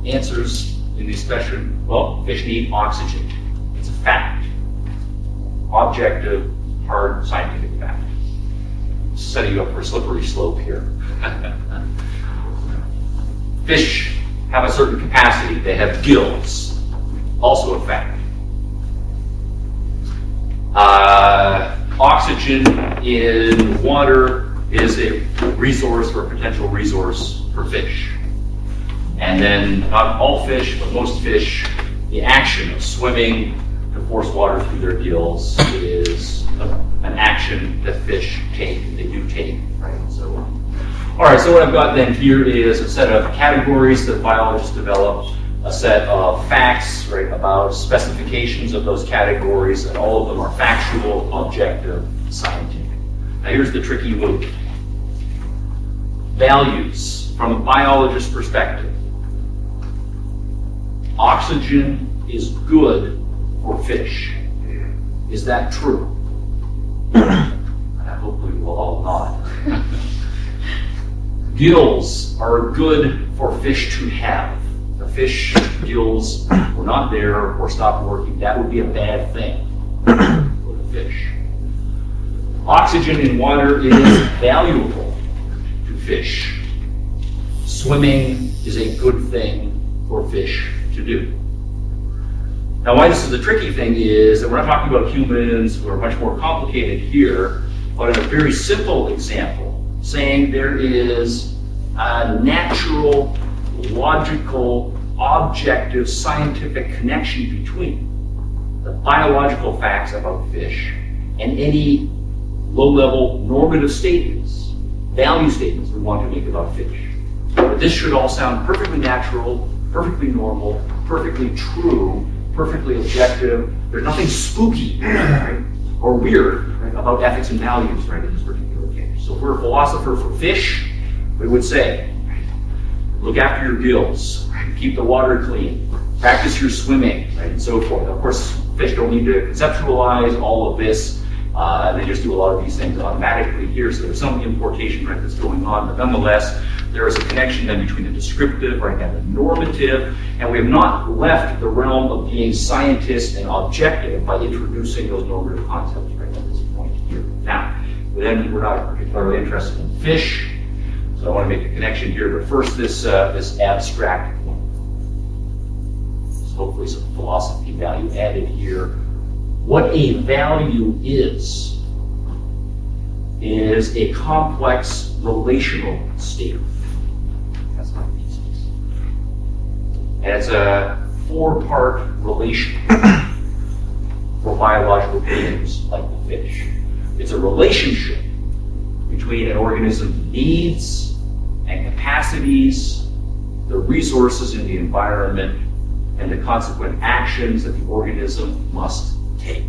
answers in the expression, well, fish need oxygen. It's a fact. Objective, hard, scientific fact. Setting you up for a slippery slope here. Fish have a certain capacity. They have gills. Also a fact. Oxygen in water is a resource or a potential resource for fish. And then not all fish, but most fish, the action of swimming to force water through their gills is an action that fish take. They do take, right? So, all right. So what I've got then here is a set of categories that biologists developed, a set of facts, right, about specifications of those categories, and all of them are factual, objective, scientific. Now here's the tricky loop. Values from a biologist's perspective. Oxygen is good for fish. Is that true? Hopefully we'll all nod. Gills are good for fish to have. The fish gills were not there or stopped working. That would be a bad thing for the fish. Oxygen in water is valuable to fish. Swimming is a good thing for fish to do. Now, why this is the tricky thing is that we're not talking about humans who are much more complicated here, but in a very simple example, saying there is a natural, logical, objective, scientific connection between the biological facts about fish and any low-level normative statements, value statements we want to make about fish. But this should all sound perfectly natural, perfectly normal, perfectly true, perfectly objective. There's nothing spooky, right, or weird, right, about ethics and values, right, in this particular case. So if we're a philosopher for fish, we would say, look after your gills, right, keep the water clean, practice your swimming, right, and so forth. Of course, fish don't need to conceptualize all of this. They just do a lot of these things automatically here, so there's some importation, right, that's going on, but nonetheless, there is a connection then between the descriptive, right, and the normative, and we have not left the realm of being scientist and objective by introducing those normative concepts, right, at this point here. Now, then we're not particularly interested in fish, so I want to make a connection here, but first this abstract one. So hopefully some philosophy value added here. What a value is a complex relational state. That's my thesis. And it's a four-part relation for biological beings like the fish. It's a relationship between an organism's needs and capacities, the resources in the environment, and the consequent actions that the organism must take.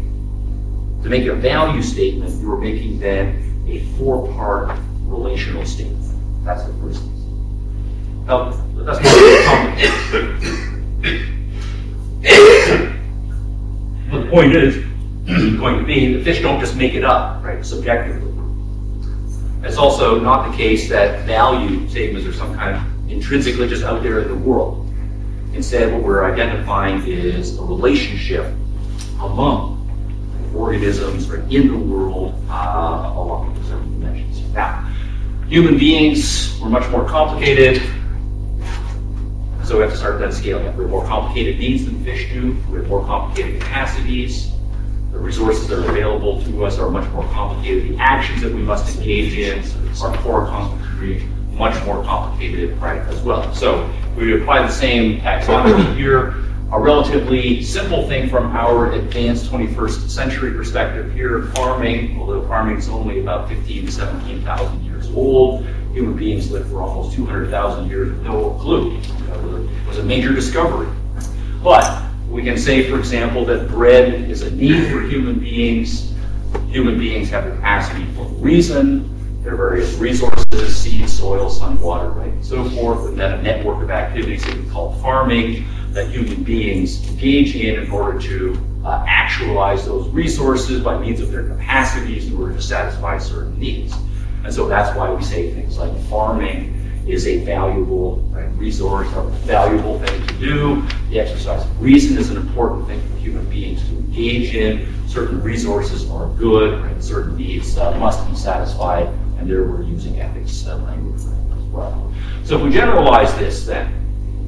To make a value statement, you are making then a four-part relational statement. That's the first thing. Now, that's more complicated. But the point is going to be the fish don't just make it up, right, subjectively. It's also not the case that value statements are some kind of intrinsically just out there in the world. Instead, what we're identifying is a relationship among organisms in the world along the certain dimensions. Now, human beings were much more complicated, so we have to start then scaling up. We have more complicated needs than fish do. We have more complicated capacities. The resources that are available to us are much more complicated. The actions that we must engage in are much more complicated, right, as well. So we apply the same taxonomy here. A relatively simple thing from our advanced 21st century perspective here, farming, although farming is only about 15,000 to 17,000 years old, human beings lived for almost 200,000 years with no clue. It was a major discovery. But we can say, for example, that bread is a need for human beings. Human beings have the capacity for reason. There are various resources, seed, soil, sun, water, right, and so forth, and then a network of activities that we call farming that human beings engage in order to actualize those resources by means of their capacities in order to satisfy certain needs. And so that's why we say things like farming is a valuable resource, a valuable thing to do. The exercise of reason is an important thing for human beings to engage in. Certain resources are good, right? Certain needs must be satisfied, and there we're using ethics language as well. So if we generalize this then,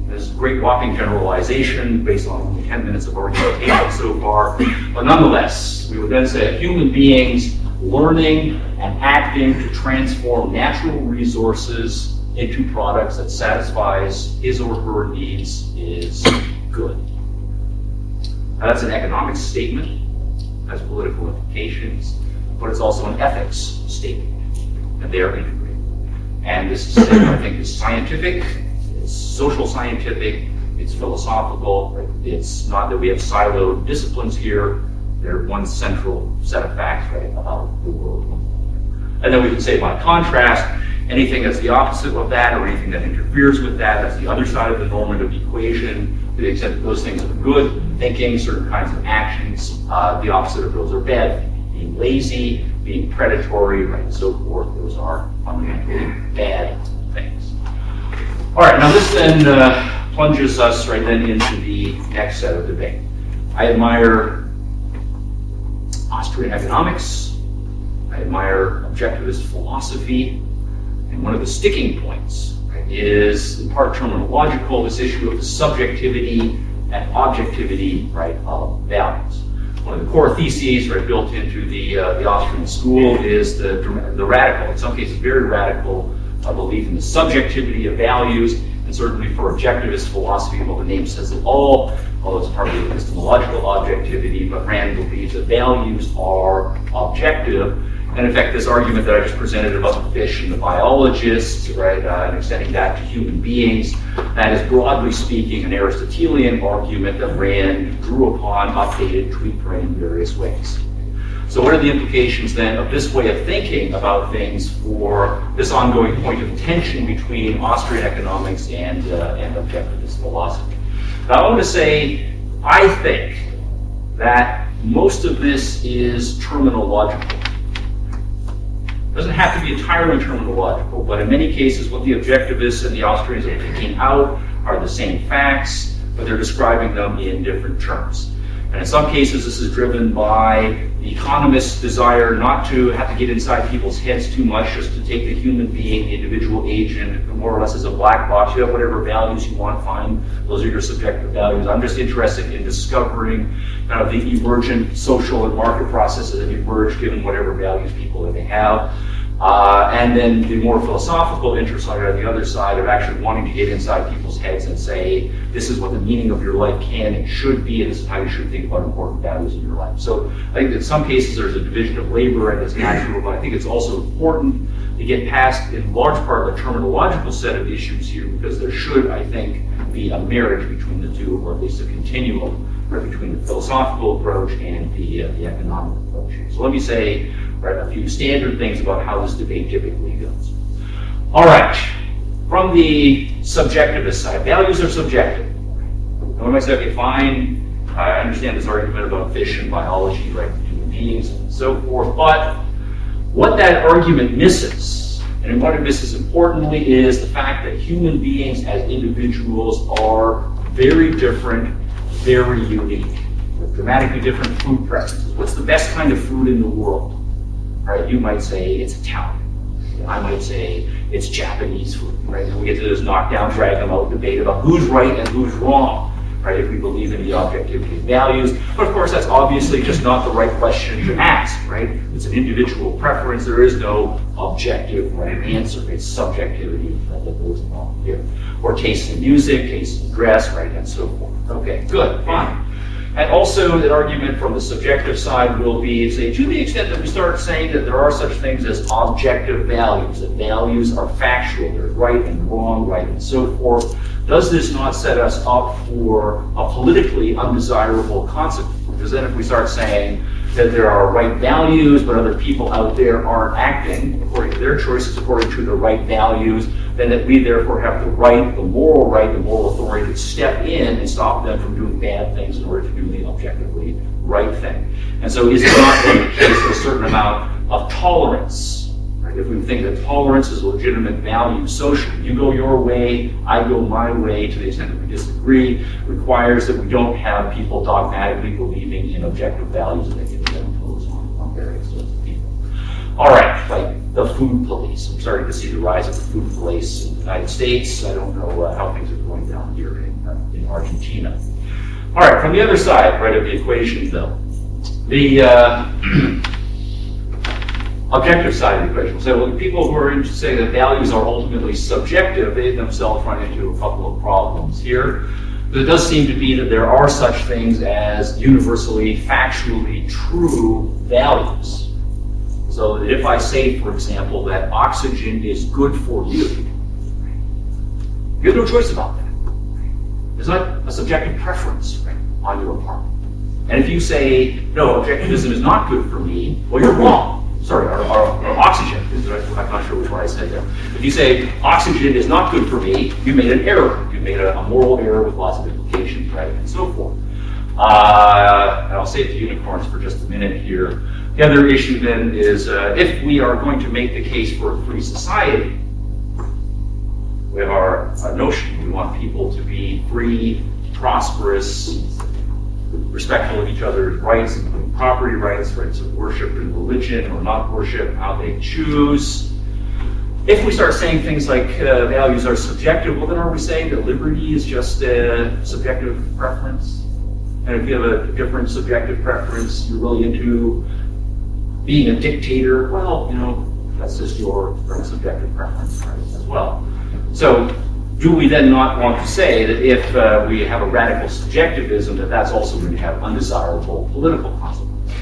this great whopping generalization based on only 10 minutes of argumentation so far, but nonetheless, we would then say human beings learning and acting to transform natural resources into products that satisfies his or her needs is good. Now, that's an economic statement, has political implications, but it's also an ethics statement, and they are integrated. And this is, I think, is scientific, it's social scientific, it's philosophical. Right? It's not that we have siloed disciplines here. They're one central set of facts, right, about the world. And then we can say, by contrast, anything that's the opposite of that, or anything that interferes with that, that's the other side of the normative equation. To the extent that those things are good, thinking, certain kinds of actions, the opposite of those are bad. Being lazy, being predatory, right, and so forth, those are fundamentally bad things. All right, now this then plunges us right then into the next set of debate. I admire Austrian economics. I admire objectivist philosophy. And one of the sticking points, right, is in part terminological, this issue of the subjectivity and objectivity, right, of values. One of the core theses, right, built into the Austrian school is the radical, in some cases very radical, belief in the subjectivity of values. And certainly for objectivist philosophy, well, the name says it all, although it's partly epistemological objectivity, but Rand believes that values are objective. And in fact, this argument that I just presented about the fish and the biologists, right, and extending that to human beings, that is broadly speaking an Aristotelian argument that Rand drew upon, updated, tweaked right in various ways. So what are the implications then of this way of thinking about things for this ongoing point of tension between Austrian economics and objectivist philosophy? Now I want to say, I think that most of this is terminological. It doesn't have to be entirely terminological, but in many cases what the objectivists and the Austrians are picking out are the same facts, but they're describing them in different terms. And in some cases, this is driven by the economist's desire not to have to get inside people's heads too much, just to take the human being, the individual agent, more or less as a black box. You have whatever values you want to find. Those are your subjective values. I'm just interested in discovering kind of the emergent social and market processes that emerge given whatever values people that they have. And then the more philosophical interest on the other side of actually wanting to get inside people's heads and say, this is what the meaning of your life can and should be, and this is how you should think about important values in your life. So I think that in some cases there's a division of labor and it's natural, but I think it's also important to get past, in large part, the terminological set of issues here, because there should, I think, be a marriage between the two, or at least a continuum between the philosophical approach and the economic approach. So let me say a few standard things about how this debate typically goes. All right, from the subjectivist side, values are subjective. Now, we might say, okay, fine, I understand this argument about fish and biology, right, human beings and so forth, but what that argument misses, and what it misses importantly, is the fact that human beings as individuals are very different, very unique, with dramatically different food preferences. What's the best kind of food in the world? Right, you might say it's Italian. I might say it's Japanese food, right? And we get to this knockdown, drag them out debate about who's right and who's wrong, right, if we believe in the objectivity of values. But of course, that's obviously just not the right question to ask, right? It's an individual preference. There is no objective right answer. It's subjectivity that goes along here. Or taste in music, taste in dress, right, and so forth. Okay, good, fine. And also, that argument from the subjective side will be, say, to the extent that we start saying that there are such things as objective values, that values are factual, there's right and wrong, right and so forth, does this not set us up for a politically undesirable consequence? Because then if we start saying that there are right values, but other people out there aren't acting according to their choices, according to the right values, then that we therefore have the right, the moral authority to step in and stop them from doing bad things in order to do the objectively right thing. And so is it not the case of a certain amount of tolerance, right, If we think that tolerance is a legitimate value socially, you go your way, I go my way, to the extent that we disagree, requires that we don't have people dogmatically believing in objective values that they can then impose on various sorts of people. All right, like the food police. I'm starting to see the rise of the food police in the United States. I don't know how things are going down here in Argentina. All right, from the other side, right, of the equation, though, the objective side of the equation. So well, people who are interested in saying that values are ultimately subjective, they themselves run into a couple of problems here. But it does seem to be that there are such things as universally, factually true values. So that if I say, for example, that oxygen is good for you, you have no choice about that. It's not a subjective preference, right, on your part. And if you say, no, objectivism is not good for me, well, you're wrong. Sorry, or oxygen, I'm not sure which one I said there. If you say oxygen is not good for me, you made an error. You made a moral error with lots of implications, right, and so forth. And I'll save the unicorns for just a minute here. The other issue then is if we are going to make the case for a free society, we have our notion. We want people to be free, prosperous, respectful of each other's rights, including property rights, rights of worship and religion or not worship, how they choose. If we start saying things like values are subjective, well then are we saying that liberty is just a subjective preference? And if you have a different subjective preference, you're really into being a dictator, well, you know, that's just your subjective preference, right, as well. So do we then not want to say that if we have a radical subjectivism, that that's also going to have undesirable political consequences,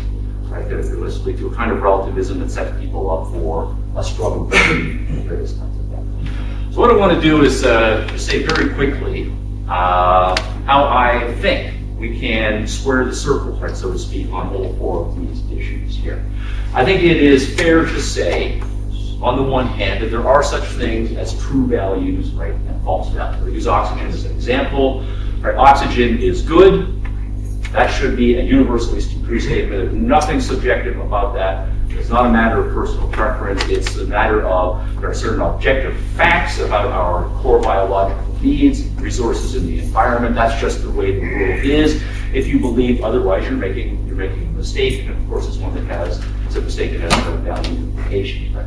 right? That it would lead to a kind of relativism that sets people up for a struggle between various kinds of things. So what I want to do is just say very quickly how I think we can square the circle, right, so to speak, on all four of these issues here. I think it is fair to say, on the one hand, that there are such things as true values, right, and false values. We use oxygen as an example. Right, oxygen is good. That should be a universally true statement. There's nothing subjective about that. It's not a matter of personal preference. It's a matter of there are certain objective facts about our core biological needs, resources in the environment. That's just the way the world is. If you believe otherwise, you're making a mistake, and of course, it's one that has it's a mistake that has no value implications. Right?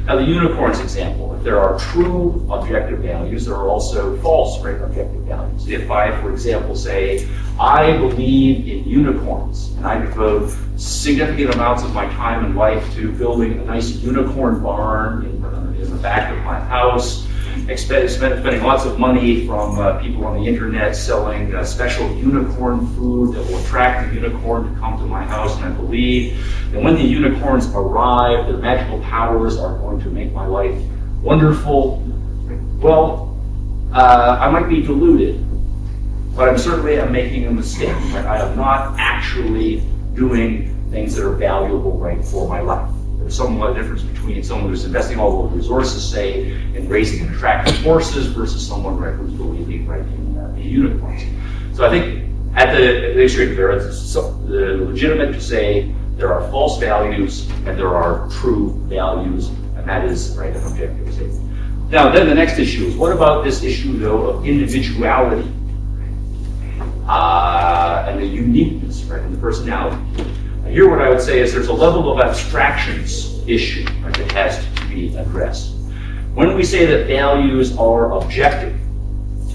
Now the unicorns example, if there are true objective values, there are also false, right, objective values. If I, for example, say, I believe in unicorns, and I devote significant amounts of my time and life to building a nice unicorn barn in the back of my house, spending lots of money from people on the internet selling special unicorn food that will attract the unicorn to come to my house, and I believe that when the unicorns arrive, their magical powers are going to make my life wonderful. Well, I might be deluded, but I'm certainly making a mistake. Right? I am not actually doing things that are valuable, right, for my life. There's somewhat difference between someone who's investing all those resources, say, in raising and attracting horses versus someone, right, who's believing, right, in unicorns. So I think at the extreme, there is legitimate to say there are false values and there are true values, and that is, right, an objective statement. Now, then the next issue is, what about this issue, though, of individuality and the uniqueness, right, in the personality? Here what I would say is there's a level of abstractions issue, right, that has to be addressed. When we say that values are objective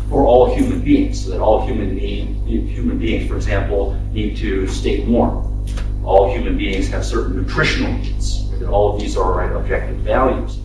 for all human beings, so that all human beings, for example, need to stay warm, all human beings have certain nutritional needs, that all of these are, right, objective values.